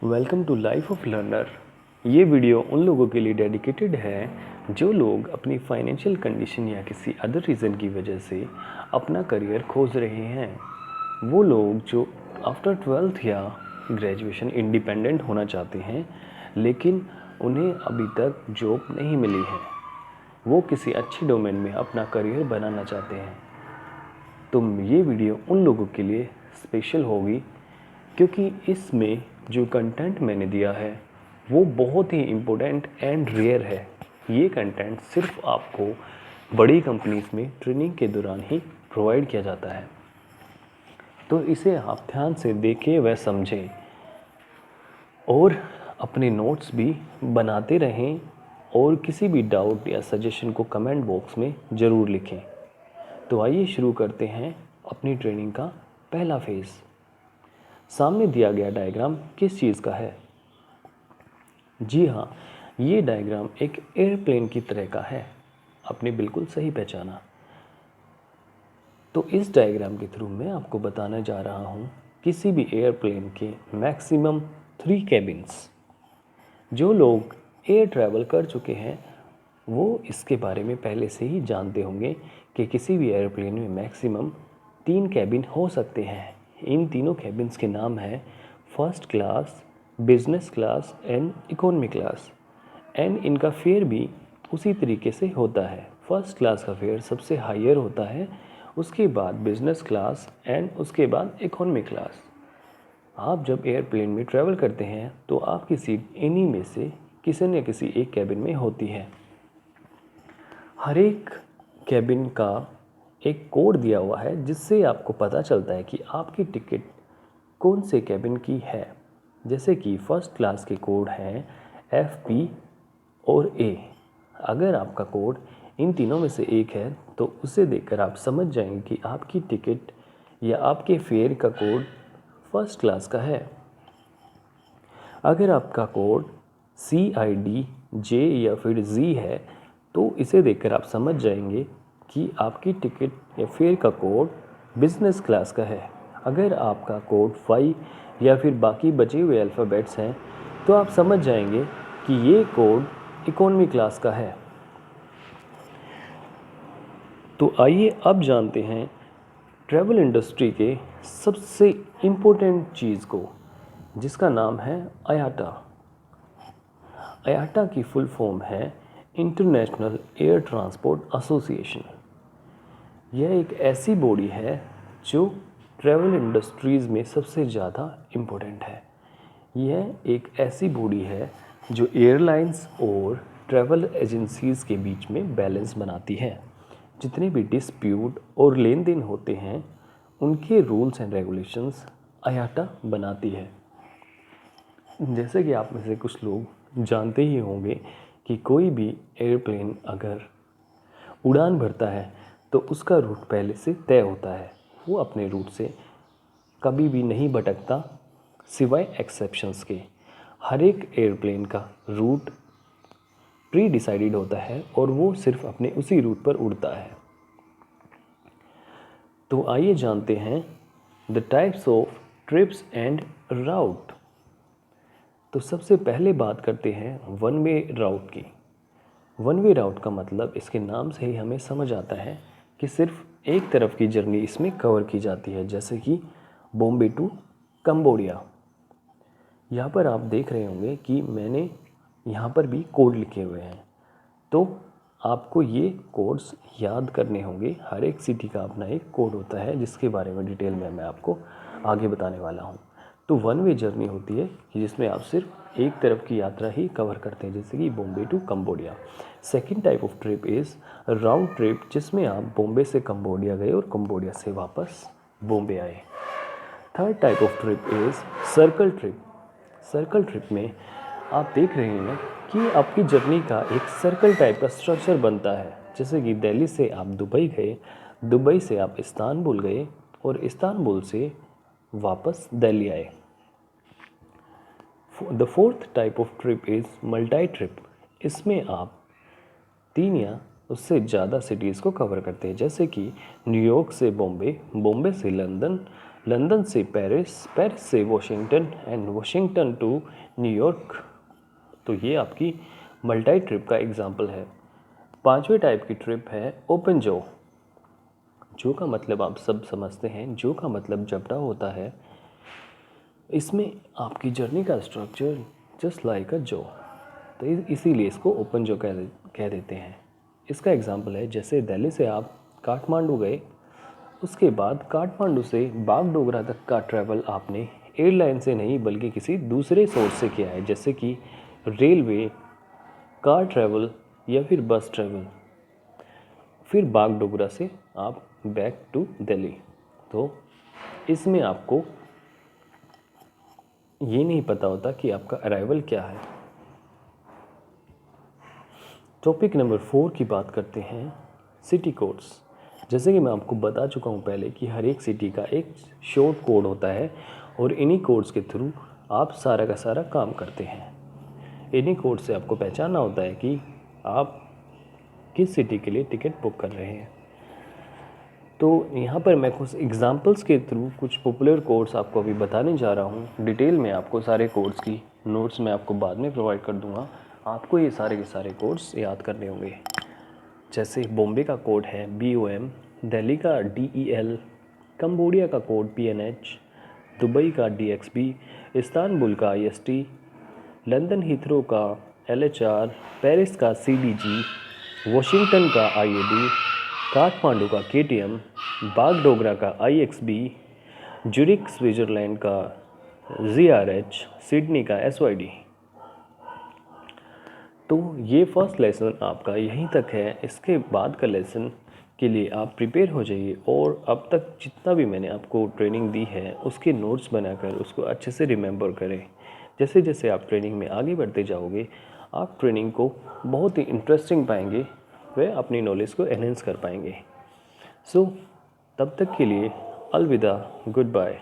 Welcome to life of learner. ये video उन लोगों के लिए डेडिकेटेड है जो लोग अपनी फाइनेंशियल कंडीशन या किसी अदर रीज़न की वजह से अपना करियर खोज रहे हैं। वो लोग जो आफ्टर 12th या ग्रेजुएशन इंडिपेंडेंट होना चाहते हैं लेकिन उन्हें अभी तक जॉब नहीं मिली है। वो किसी अच्छे डोमेन में अपना करियर बनाना चाहते हैं। तो ये वीडियो उन लोगों के लिए स्पेशल होगी क्योंकि इसमें जो कंटेंट मैंने दिया है वो बहुत ही इम्पोर्टेंट एंड रेयर है। ये कंटेंट सिर्फ आपको बड़ी कंपनीज में ट्रेनिंग के दौरान ही प्रोवाइड किया जाता है, तो इसे आप ध्यान से देखें व समझें और अपने नोट्स भी बनाते रहें और किसी भी डाउट या सजेशन को कमेंट बॉक्स में ज़रूर लिखें। तो आइए शुरू करते हैं अपनी ट्रेनिंग का पहला फेज़। सामने दिया गया डायग्राम किस चीज़ का है? जी हाँ, ये डायग्राम एक एयरप्लेन की तरह का है। आपने बिल्कुल सही पहचाना। तो इस डायग्राम के थ्रू मैं आपको बताने जा रहा हूँ किसी भी एयरप्लेन के मैक्सिमम 3 कैबिन्स। जो लोग एयर ट्रैवल कर चुके हैं वो इसके बारे में पहले से ही जानते होंगे कि किसी भी एयरप्लेन में मैक्सिमम 3 कैबिन हो सकते हैं। इन तीनों कैबिन्स के नाम हैं first class, business class and economy class. And इनका फेयर भी उसी तरीके से होता है। फर्स्ट क्लास का फेयर सबसे हायर होता है, उसके बाद बिजनेस क्लास एंड उसके बाद इकोनॉमी क्लास। आप जब एयरप्लेन में ट्रैवल करते हैं तो आपकी सीट इन्हीं में से किसी न किसी एक कैबिन में होती है। हर एक कैबिन का एक कोड दिया हुआ है जिससे आपको पता चलता है कि आपकी टिकट कौन से कैबिन की है। जैसे कि फ़र्स्ट क्लास के कोड हैं FP और A। अगर आपका कोड इन तीनों में से एक है तो उसे देखकर आप समझ जाएंगे कि आपकी टिकट या आपके फेयर का कोड फर्स्ट क्लास का है। अगर आपका कोड CID, J या फिर Z है तो इसे देखकर आप समझ जाएंगे कि आपकी टिकट या फेयर का कोड बिजनेस क्लास का है। अगर आपका कोड 5 या फिर बाकी बचे हुए अल्फ़ाबेट्स हैं तो आप समझ जाएंगे कि ये कोड इकोनॉमी क्लास का है। तो आइए अब जानते हैं ट्रैवल इंडस्ट्री के सबसे इम्पोर्टेंट चीज़ को, जिसका नाम है IATA। IATA की फुल फॉर्म है इंटरनेशनल एयर ट्रांसपोर्ट एसोसिएशन। यह एक ऐसी बॉडी है जो ट्रैवल इंडस्ट्रीज़ में सबसे ज़्यादा इम्पोर्टेंट है। यह एक ऐसी बॉडी है जो एयरलाइंस और ट्रैवल एजेंसीज़ के बीच में बैलेंस बनाती है। जितने भी डिस्प्यूट और लेन देन होते हैं उनके रूल्स एंड रेगुलेशंस IATA बनाती है। जैसे कि आप में से कुछ लोग जानते ही होंगे कि कोई भी एयरप्लेन अगर उड़ान भरता है तो उसका रूट पहले से तय होता है। वो अपने रूट से कभी भी नहीं भटकता सिवाय एक्सेप्शंस के। हर एक एयरप्लेन का रूट प्री डिसाइडेड होता है और वो सिर्फ अपने उसी रूट पर उड़ता है। तो आइए जानते हैं the types of trips and route. तो सबसे पहले बात करते हैं वन वे राउट की। वन वे राउट का मतलब इसके नाम से ही हमें समझ आता है कि सिर्फ एक तरफ की जर्नी इसमें कवर की जाती है, जैसे कि बॉम्बे टू कंबोडिया। यहाँ पर आप देख रहे होंगे कि मैंने यहाँ पर भी कोड लिखे हुए हैं, तो आपको ये कोड्स याद करने होंगे। हर एक सिटी का अपना एक कोड होता है जिसके बारे में डिटेल में मैं आपको आगे बताने वाला हूँ। तो वन वे जर्नी होती है कि जिसमें आप सिर्फ एक तरफ की यात्रा ही कवर करते हैं, जैसे कि Bombay to Cambodia. Second type of trip is round trip, जिसमें आप बॉम्बे से कंबोडिया गए और कंबोडिया से वापस बॉम्बे आए। Third type of trip is circle trip. Circle trip में आप देख रहे हैं कि आपकी जर्नी का एक सर्कल टाइप का स्ट्रक्चर बनता है। जैसे कि दिल्ली से आप दुबई गए, दुबई से आप इस्तांबुल गए और इस्तांबुल से वापस दिल्ली आए। The fourth type of trip is multi trip. इसमें आप 3 या उससे ज़्यादा सिटीज़ को कवर करते हैं, जैसे कि न्यूयॉर्क से बॉम्बे, बॉम्बे से लंदन लंदन से पेरिस, पेरिस से Washington and Washington to New York. तो ये आपकी मल्टी ट्रिप का एग्जाम्पल है। पांचवें टाइप की ट्रिप है ओपन जो। जो का मतलब आप सब समझते हैं, जो का मतलब जबड़ा होता है। इसमें आपकी जर्नी का स्ट्रक्चर जस्ट लाइक अ जो, तो इसीलिए इसको ओपन जो कह देते हैं। इसका एग्जाम्पल है जैसे दिल्ली से आप काठमांडू गए, उसके बाद काठमांडू से बागडोगरा तक का ट्रैवल आपने एयरलाइन से नहीं बल्कि किसी दूसरे सोर्स से किया है, जैसे कि रेलवे, कार ट्रैवल या फिर बस ट्रैवल। फिर बागडोगरा से आप बैक टू दिल्ली। तो इसमें आपको ये नहीं पता होता कि आपका अराइवल क्या है। टॉपिक नंबर 4 की बात करते हैं, सिटी कोड्स। जैसे कि मैं आपको बता चुका हूँ पहले कि हर एक सिटी का एक शॉर्ट कोड होता है और इन्हीं कोड्स के थ्रू आप सारा का सारा काम करते हैं। इन्हीं कोड से आपको पहचानना होता है कि आप किस सिटी के लिए टिकट बुक कर रहे हैं। तो यहाँ पर मैं कुछ एग्जांपल्स के थ्रू कुछ पॉपुलर कोड्स आपको अभी बताने जा रहा हूँ। डिटेल में आपको सारे कोड्स की नोट्स मैं आपको बाद में प्रोवाइड कर दूँगा। आपको ये सारे के सारे कोड्स याद करने होंगे। जैसे बॉम्बे का कोड है BOM, दिल्ली का DEL, कंबोडिया का कोड PNH, दुबई का DXB, इस्तांबुल का IST, लंदन हीथ्रो का LHR, पेरिस का CDG, वॉशिंगटन का IAD, काठमांडू का KTM, बागडोगरा का IXB, ज्यूरिख स्विट्ज़रलैंड का ZRH, सिडनी का SYD। तो ये फर्स्ट लेसन आपका यहीं तक है। इसके बाद का लेसन के लिए आप प्रिपेयर हो जाइए और अब तक जितना भी मैंने आपको ट्रेनिंग दी है उसके नोट्स बनाकर उसको अच्छे से रिमेंबर करें। जैसे जैसे आप ट्रेनिंग में आगे बढ़ते जाओगे, आप ट्रेनिंग को बहुत ही इंटरेस्टिंग पाएंगे, वे अपनी नॉलेज को एनहेंस कर पाएंगे। सो तब तक के लिए अलविदा, गुड बाय।